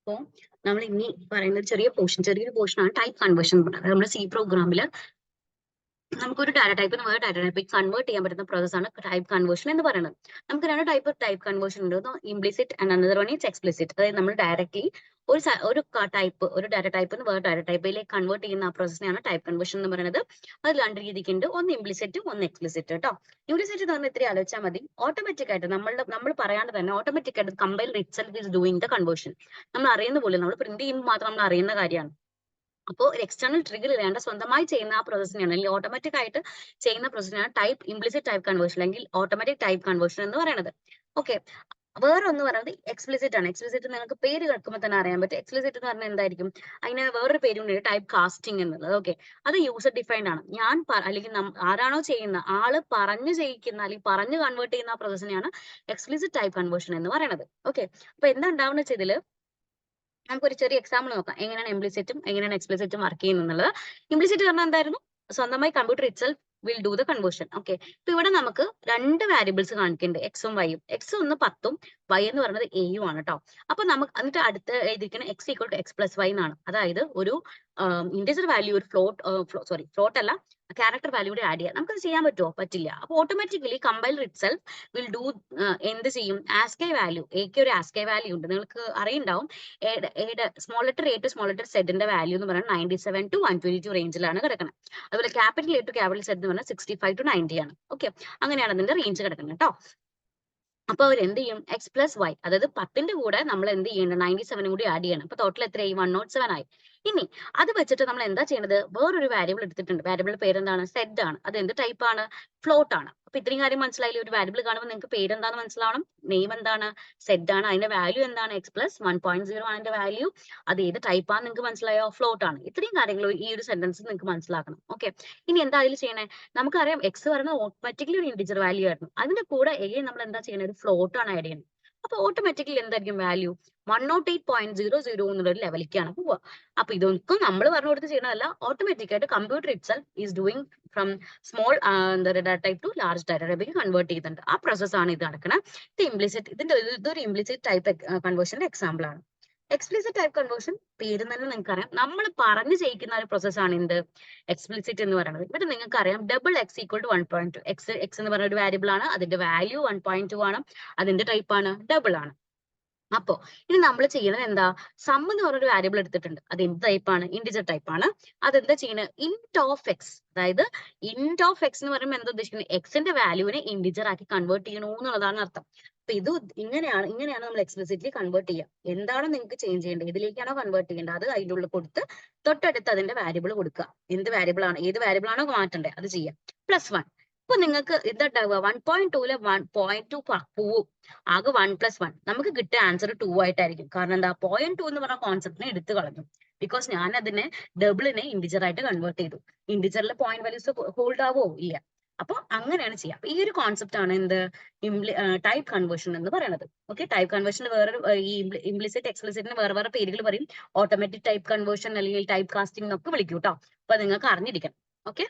അപ്പോൾ നമ്മൾ ഇനി പറയുന്ന ചെറിയൊരു പോർഷനാണ് ടൈപ്പ് കൺവേർഷൻ എന്ന് പറയുന്നത്. നമ്മുടെ സി പ്രോഗ്രാമിൽ നമുക്കൊരു ഡാറ്റ ടൈപ്പിൽ നിന്ന് വേറെ ഡാറ്റ ടൈപ്പിൽ കൺവേർട്ട് ചെയ്യാൻ പറ്റുന്ന പ്രോസസ്സാണ് ടൈപ്പ് കൺവേർഷൻ എന്ന് പറയുന്നത്. നമുക്ക് രണ്ട് ടൈപ്പ് കൺവേർഷൻ ഉണ്ട്. Implicit and another one is explicit. അതായത് നമ്മൾ ഡയറക്ട്ലി ഒരു ഡാറ്റ ടൈപ്പിൽ നിന്ന് വേറെ ഡാറ്റ ടൈപ്പിലേക്ക് കൺവേർട്ട് ചെയ്യുന്ന ആ പ്രോസസ്സിനെയാണ് ടൈപ്പ് കൺവേർഷൻ എന്ന് പറയുന്നത്. അത് രണ്ട് രീതിക്കുണ്ട്. ഒന്ന് ഇംപ്ലിസിറ്റും ഒന്ന് എക്സ്പ്ലിസിറ്റ് കേട്ടോ. ഇംപ്ലിസിറ്റ് എന്ന് പറഞ്ഞാൽ ഇത്രയും ആലോചിച്ചാൽ മതി. ഓട്ടോമാറ്റിക് ആയിട്ട് നമ്മൾ പറയാണ്ട് തന്നെ ഓട്ടോമാറ്റിക് ആയിട്ട് compiler itself is doing the conversion. നമ്മൾ അറിയുന്ന പോലെ നമ്മൾ പ്രിന്റ് ചെയ്യുമ്പോൾ മാത്രം നമ്മൾ അറിയുന്ന കാര്യമാണ്. അപ്പോൾ ഒരു എക്സ്റ്റേണൽ ട്രിഗർ ഇല്ലാണ്ട് സ്വന്തമായി ചെയ്യുന്ന ആ പ്രോസസ്സിനെയാണ് അല്ലെങ്കിൽ ഓട്ടോമാറ്റിക് ആയിട്ട് ചെയ്യുന്ന പ്രോസസ്സിനാണ് ഇംപ്ലിസിറ്റ് ടൈപ്പ് കൺവേർഷൻ അല്ലെങ്കിൽ ഓട്ടോമാറ്റിക് ടൈപ്പ് കൺവേർഷൻ എന്ന് പറയുന്നത്. ഓക്കെ, വേറെ ഒന്ന് പറയുന്നത് എക്സ്പ്ലിസിറ്റ് ആണ്. എക്സ്പ്ലിസിറ്റ് നിങ്ങൾക്ക് പേര് കേൾക്കുമ്പോൾ തന്നെ അറിയാൻ പറ്റും. എക്സ്പ്ലിസിറ്റ് എന്ന് പറഞ്ഞാൽ എന്തായിരിക്കും? അതിന് വേറൊരു പേരുണ്ട്, ടൈപ്പ് കാസ്റ്റിംഗ് എന്നുള്ളത്. ഓക്കെ, അത് യൂസർ ഡിഫൈൻഡ് ആണ്. അല്ലെങ്കിൽ ആരാണോ ചെയ്യുന്ന ആള് പറഞ്ഞു ചെയ്യിക്കുന്ന അല്ലെങ്കിൽ പറഞ്ഞു കൺവേർട്ട് ചെയ്യുന്ന ആ പ്രോസസ്സിനെയാണ് എക്സ്പ്ലിസിറ്റ് ടൈപ്പ് കൺവേർഷൻ എന്ന് പറയുന്നത്. ഓക്കെ, അപ്പൊ എന്താ ഉണ്ടാവുന്ന വെച്ചാൽ ഇതില് നമുക്കൊരു ചെറിയ എക്സാമ്പിൾ നോക്കാം. എങ്ങനെയാണ് ഇംപ്ലിസിറ്റും എങ്ങനെയാണ് എക്സ്പ്ലിസിറ്റും വർക്ക് ചെയ്യുന്നത്. ഇംപ്ലിസിറ്റ് പറഞ്ഞാൽ എന്തായിരുന്നു? സ്വന്തമായി computer itself will do the conversion. Okay, ഇപ്പൊ ഇവിടെ നമുക്ക് രണ്ട് വാരിയബിൾസ് കാണിക്കുന്നുണ്ട്, എക്സും വൈയും. എക്സ് ഒന്ന് 10ഉം വൈ എന്ന് പറയുന്നത് എയും ആണ് കേട്ടോ. അപ്പൊ നമുക്ക് എന്നിട്ട് അടുത്ത് എഴുതിയിരിക്കുന്ന x equal to x plus y എന്നാണ്. അതായത് ഒരു ഇന്റിജർ വാല്യൂ ഒരു ഫ്ലോട്ട് അല്ല ക്യാരക്ടർ വാല്യൂ കൂടി ആഡ് ചെയ്യാം. നമുക്കത് ചെയ്യാൻ പറ്റുമോ? പറ്റില്ല. അപ്പൊ automatically compiler itself will do എന്ത് ചെയ്യും? ആസ്കൈ വാല്യൂ, എക്ക് ഒരു ആസ്കൈ വാല്യൂ ഉണ്ട്, നിങ്ങൾക്ക് അറിയുണ്ടാവും. Small letter A to small letter സെഡിന്റെ വാല്യൂ എന്ന് പറയുന്നത് 97 to 122 റേഞ്ചിലാണ് കിടക്കുന്നത്. അതുപോലെ capital A to capital Z എന്ന് പറഞ്ഞാൽ 65 to 90 ആണ്. ഓക്കെ, അങ്ങനെയാണ് അതിന്റെ റേഞ്ച് കിടക്കുന്നത് കേട്ടോ. അപ്പൊ അവർ എന്ത് ചെയ്യും? എക്സ് പ്ലസ് വൈ, അതായത് 10ന്റെ കൂടെ നമ്മൾ എന്ത് ചെയ്യണം? 97 കൂടി ആഡ് ചെയ്യണം. അപ്പൊ ടോട്ടൽ എത്രയായി? 107 ആയി. ഇനി അത് വെച്ചിട്ട് നമ്മൾ എന്താ ചെയ്യുന്നത്? വേറൊരു വാരിയബിൾ എടുത്തിട്ടുണ്ട്. വാരിയബിൾ പേരെന്താണ്? സെഡ് ആണ്. അത് എന്ത് ടൈപ്പ് ആണ്? ഫ്ലോട്ട് ആണ്. അപ്പൊ ഇത്രയും കാര്യം മനസ്സിലായില്ലേ? ഒരു വാരിയബിൾ കാണുമ്പോൾ നിങ്ങൾക്ക് പേരെന്താന്ന് മനസ്സിലാവണം. നെയിം എന്താണ്? സെഡ് ആണ്. അതിന്റെ വാല്യൂ എന്താണ്? എക്സ് പ്ലസ് 1.0 ആണ് അതിന്റെ വാല്യൂ. അത് ഏത് ടൈപ്പ് ആണെന്ന് നിങ്ങൾക്ക് മനസ്സിലായോ? ഫ്ലോട്ട് ആണ്. ഇത്രയും കാര്യങ്ങൾ ഈ ഒരു സെന്റൻസ് നിങ്ങൾക്ക് മനസ്സിലാക്കണം. ഓക്കെ, ഇനി എന്താ അതിൽ ചെയ്യണേ? നമുക്കറിയാം എക്സ് പറയുന്നത് ഓട്ടോമാറ്റിക്കലി ഒരു ഇന്റിജർ വാല്യൂ ആയിരുന്നു. അതിന്റെ കൂടെ നമ്മൾ എന്താ ചെയ്യണത്? ഒരു ഫ്ലോട്ട് ആണ് ആഡ് ചെയ്യുന്നത്. അപ്പൊ ഓട്ടോമാറ്റിക്കലി എന്തായിരിക്കും വാല്യൂ? 108.00 എന്നുള്ള ഒരു ലെവലിലേക്കാണ് പോവുക. അപ്പൊ ഇതൊന്നും നമ്മൾ പറഞ്ഞു കൊടുത്ത് ചെയ്യണതല്ല. ഓട്ടോമാറ്റിക് ആയിട്ട് computer itself is doing from small data type to large data ടൈപ്പിലേക്ക് കൺവേർട്ട് ചെയ്യുന്നുണ്ട്. ആ പ്രോസസ്സാണ് ഇത് നടക്കുന്നത്. ഇതൊരു ഇംപ്ലിസിറ്റ് ടൈപ്പ് കൺവേർഷന്റെ എക്സാമ്പിൾ ആണ്. എക്സ്പ്ലിസിറ്റ് ടൈപ്പ് കൺവേർഷൻ പേര് തന്നെ നിങ്ങൾക്ക് അറിയാം, നമ്മൾ പറഞ്ഞു ചെയ്യിക്കുന്ന ഒരു പ്രോസസ്സാണ് എന്ത്? എക്സ്പ്ലിസിറ്റ് എന്ന് പറയുന്നത്. ഇവിടെ നിങ്ങൾക്ക് അറിയാം double x equal to 1.2. X എന്ന് പറയുന്ന ഒരു വാരിയബിൾ ആണ്. അതിന്റെ വാല്യൂ 1.2 ആണ്. അതിന്റെ ടൈപ്പ് ആണ് ഡബിൾ ആണ്. അപ്പോ ഇനി നമ്മൾ ചെയ്യുന്നത് എന്താ? സം എന്ന് പറഞ്ഞൊരു വാരിയബിൾ എടുത്തിട്ടുണ്ട്. അത് എന്ത് ടൈപ്പ് ആണ്? ഇന്റിജർ ടൈപ്പ് ആണ്. അതെന്താ ചെയ്യുന്നത്? Int of X. അതായത് ഇന്റ് ഓഫ് എക്സ് എന്ന് പറയുമ്പോൾ എന്താ ഉദ്ദേശിക്കുന്നത്? എക്സിന്റെ വാല്യൂവിനെ ഇന്റിജർ ആക്കി കൺവേർട്ട് ചെയ്യണോ എന്നുള്ളതാണ് അർത്ഥം. അപ്പൊ ഇത് ഇങ്ങനെയാണ് നമ്മൾ എക്സ്പ്ലിസിറ്റ്ലി കൺവേർട്ട് ചെയ്യുക. എന്താണോ നിങ്ങൾക്ക് ചേഞ്ച് ചെയ്യേണ്ടത്, ഇതിലേക്കാണോ കൺവേർട്ട് ചെയ്യേണ്ടത്, അത് അതിൻ്റെ ഉള്ളിൽ കൊടുത്ത് തൊട്ടടുത്ത് അതിന്റെ വാരിയബിൾ കൊടുക്കുക. ഏത് വാരിയബിൾ ആണോ മാറ്റേണ്ടത് അത് ചെയ്യാം. +1. ഇപ്പൊ നിങ്ങൾക്ക് ഇതുണ്ടാവുക 1.2ലെ 1.2 പോവും. ആകെ 1+1 നമുക്ക് കിട്ടിയ ആൻസർ 2 ആയിട്ടായിരിക്കും. കാരണം എന്താ? 0.2 എന്ന് പറഞ്ഞ കോൺസെപ്റ്റിനെ എടുത്തു കളഞ്ഞു. ബിക്കോസ് ഞാൻ അതിനെ ഡബിളിനെ ഇന്റിജർ ആയിട്ട് കൺവേർട്ട് ചെയ്തു. ഇന്റിജറിലെ പോയിന്റ് വാല്യൂസ് ഹോൾഡ് ആവോ? ഇല്ല. അപ്പൊ അങ്ങനെയാണ് ചെയ്യാം. ഈ ഒരു കോൺസെപ്റ്റ് ആണ് എന്ത്? ടൈപ്പ് കൺവേർഷൻ എന്ന് പറയുന്നത്. ഓക്കെ, ടൈപ്പ് കൺവേർഷൻ വേറെ ഈ ഇംപ്ലിസിറ്റ് എക്സ്പ്ലിസിറ്റിന് വേറെ പേരുകൾ പറയും. ഓട്ടോമാറ്റിക് ടൈപ്പ് കൺവേർഷൻ അല്ലെങ്കിൽ ടൈപ്പ് കാസ്റ്റിംഗ് എന്നൊക്കെ വിളിക്കും കേട്ടോ. അപ്പൊ നിങ്ങൾക്ക് അറിഞ്ഞിരിക്കണം. ഓക്കെ.